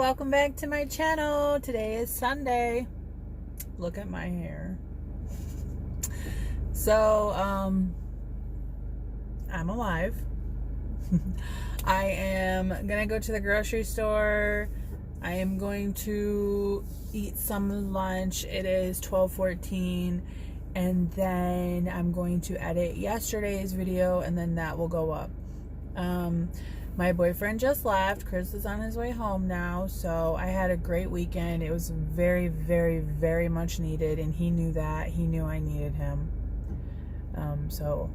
welcome back to my channel. Today is Sunday. Look at my hair. So, I'm alive. I am gonna go to the grocery store. I am going to eat some lunch. It is 12:14, and then I'm going to edit yesterday's video, and then that will go up. My boyfriend just left. Chris is on his way home now, so I had a great weekend. It was very, very, very much needed, and he knew that. He knew I needed him. So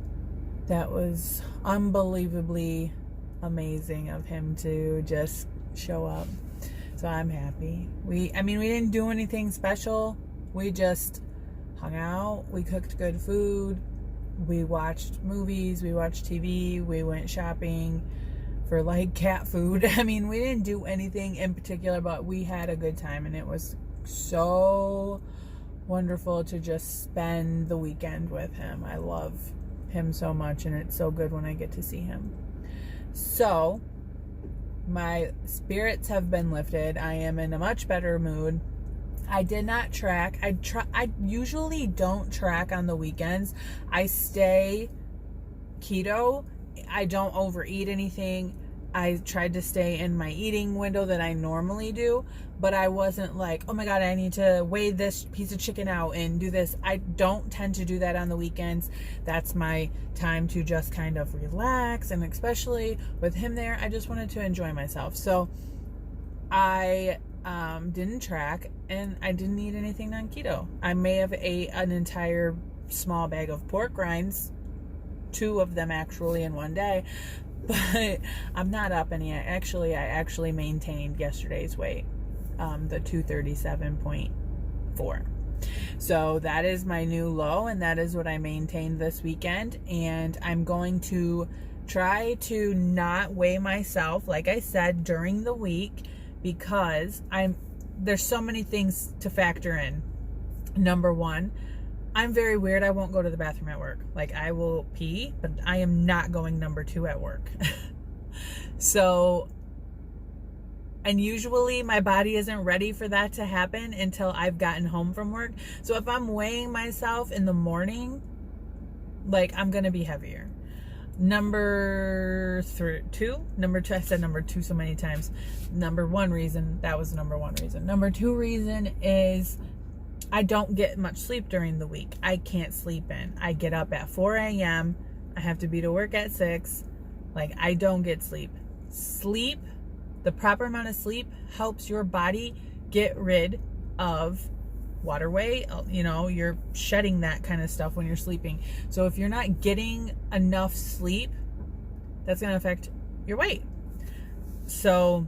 that was unbelievably amazing of him to just show up. So I'm happy. We didn't do anything special. We just hung out. We cooked good food. We watched movies. We watched TV. We went shopping for like cat food. We didn't do anything in particular, but we had a good time, and it was so wonderful to just spend the weekend with him. I love him so much, and it's so good when I get to see him. So my spirits have been lifted. I am in a much better mood. I did not track. I usually don't track on the weekends. I stay keto. I don't overeat anything. I tried to stay in my eating window that I normally do, but I wasn't like, oh my God, I need to weigh this piece of chicken out and do this. I don't tend to do that on the weekends. That's my time to just kind of relax, and especially with him there, I just wanted to enjoy myself. So I didn't track, and I didn't eat anything non-keto. I may have ate an entire small bag of pork rinds, 2 of them actually in one day, but I'm not up any. I actually maintained yesterday's weight, the 237.4. So that is my new low, and that is what I maintained this weekend. And I'm going to try to not weigh myself, like I said, during the week, because there's so many things to factor in. Number one, I'm very weird. I won't go to the bathroom at work. Like, I will pee, but I am not going number 2 at work. So, and usually my body isn't ready for that to happen until I've gotten home from work. So if I'm weighing myself in the morning, like, I'm going to be heavier. Number 2, I said number 2 so many times. Number 1 reason, that was the number 1 reason. Number 2 reason is I don't get much sleep during the week. I can't sleep in. I get up at 4 a.m. I have to be to work at 6. Like, I don't get sleep. Sleep, the proper amount of sleep helps your body get rid of water weight. You're shedding that kind of stuff when you're sleeping. So if you're not getting enough sleep, that's going to affect your weight. So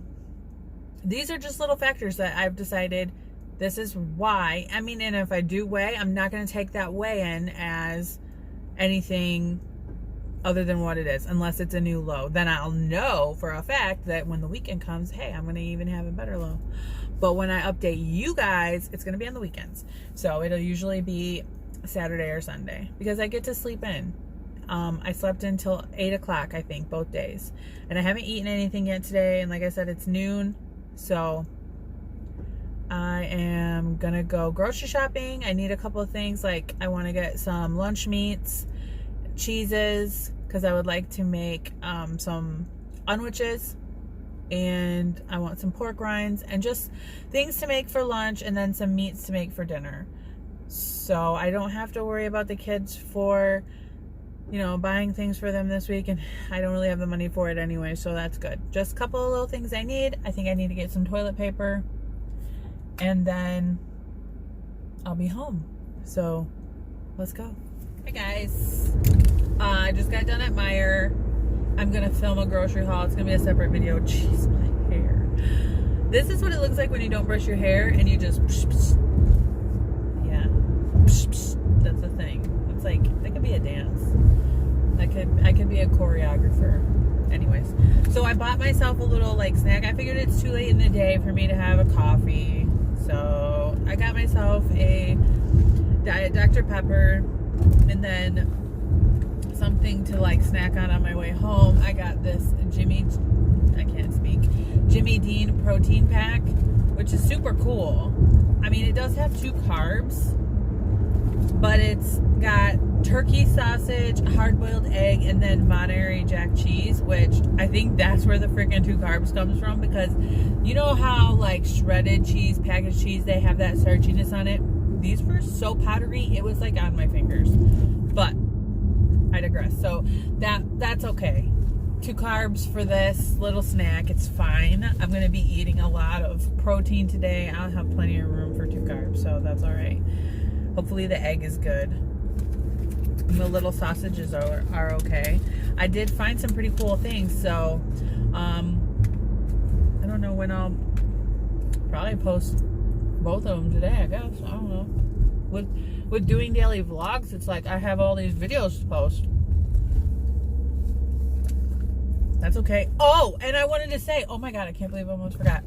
these are just little factors that I've decided. This is why. And if I do weigh, I'm not going to take that weigh-in as anything other than what it is, unless it's a new low. Then I'll know for a fact that when the weekend comes, hey, I'm going to even have a better low. But when I update you guys, it's going to be on the weekends. So it'll usually be Saturday or Sunday, because I get to sleep in. I slept until 8 o'clock, I think, both days. And I haven't eaten anything yet today. And like I said, it's noon. So I am gonna go grocery shopping. I need a couple of things. Like, I want to get some lunch meats, cheeses, because I would like to make some unwitches, and I want some pork rinds, and just things to make for lunch, and then some meats to make for dinner. So I don't have to worry about the kids for buying things for them this week, and I don't really have the money for it anyway, so that's good. Just a couple of little things I need. I think I need to get some toilet paper, and then I'll be home. So let's go. Hey guys, I just got done at Meijer. I'm gonna film a grocery haul. It's gonna be a separate video. Jeez, my hair. This is what it looks like when you don't brush your hair and you just yeah, that's the thing. It's like, that could be a dance. I could be a choreographer. Anyways, so I bought myself a little snack. I figured it's too late in the day for me to have a coffee, so I got myself a Diet Dr. Pepper, and then something to snack on my way home. I got this I can't speak. Jimmy Dean protein pack, which is super cool. I mean, it does have 2 carbs, but it's got turkey sausage, hard-boiled egg, and then Monterey Jack cheese, which I think that's where the freaking 2 carbs comes from, because you know how like shredded cheese, packaged cheese, they have that starchiness on it. These were so powdery, it was like on my fingers. But I digress. So that's okay. 2 carbs for this little snack, it's fine. I'm gonna be eating a lot of protein today. I'll have plenty of room for 2 carbs, so that's all right. Hopefully the egg is good. The little sausages are okay. I did find some pretty cool things, so I don't know when I'll probably post both of them today, I guess. I don't know. With doing daily vlogs, it's like I have all these videos to post. That's okay. Oh, and I wanted to say, oh my god, I can't believe I almost forgot.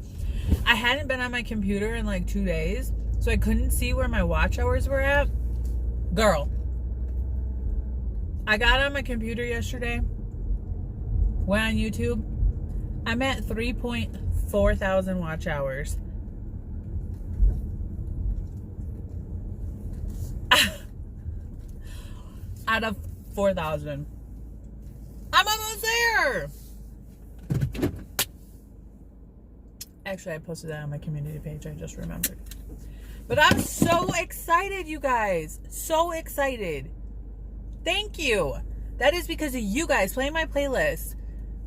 I hadn't been on my computer in like 2 days, so I couldn't see where my watch hours were at. Girl, I got on my computer yesterday, went on YouTube. I'm at 3.4 thousand watch hours. Out of 4,000. I'm almost there! Actually, I posted that on my community page. I just remembered. But I'm so excited, you guys. So excited. Thank you. That is because of you guys playing my playlist.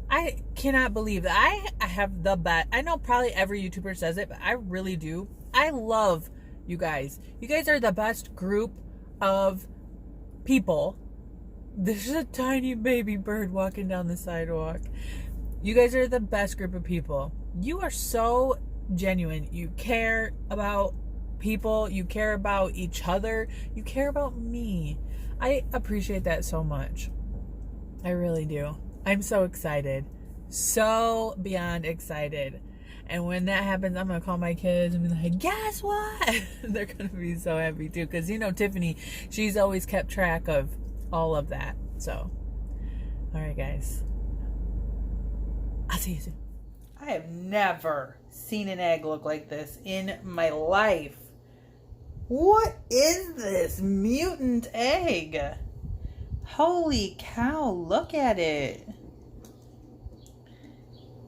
I cannot believe that I have the best. I know probably every YouTuber says it, but I really do. I love you guys. You guys are the best group of people. There's a tiny baby bird walking down the sidewalk. You guys are the best group of people. You are so genuine. You care about people. You care about each other. You care about me. I appreciate that so much. I really do. I'm so excited. So beyond excited. And when that happens, I'm going to call my kids and be like, guess what? They're going to be so happy too. Because, you know, Tiffany, she's always kept track of all of that. So, all right, guys. I'll see you soon. I have never seen an egg look like this in my life. What is this mutant egg? Holy cow, look at it.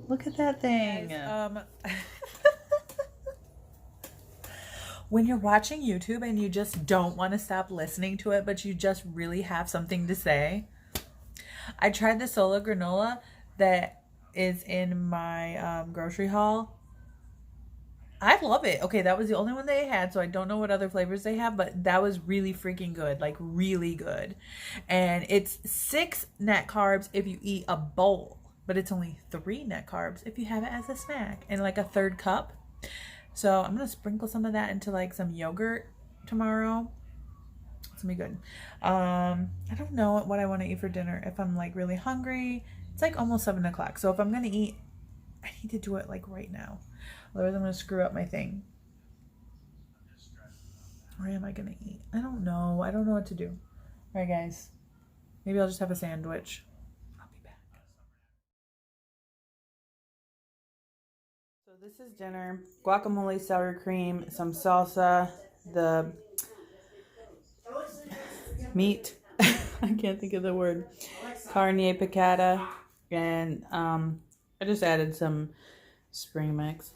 Look at that thing. Guys, when you're watching YouTube and you just don't want to stop listening to it, but you just really have something to say, I tried the solo granola that is in my grocery haul. I love it. Okay, that was the only one they had, so I don't know what other flavors they have, but that was really freaking good. Like, really good. And it's 6 net carbs if you eat a bowl, but it's only 3 net carbs if you have it as a snack, and like a 1/3 cup. So I'm going to sprinkle some of that into like some yogurt tomorrow. It's going to be good. I don't know what I want to eat for dinner. If I'm like really hungry, it's like almost 7 o'clock. So if I'm going to eat, I need to do it like right now. Otherwise I'm going to screw up my thing. Where am I going to eat? I don't know. I don't know what to do. All right, guys. Maybe I'll just have a sandwich. I'll be back. So this is dinner. Guacamole, sour cream, some salsa, the meat. I can't think of the word. Carne picada. And I just added some spring mix.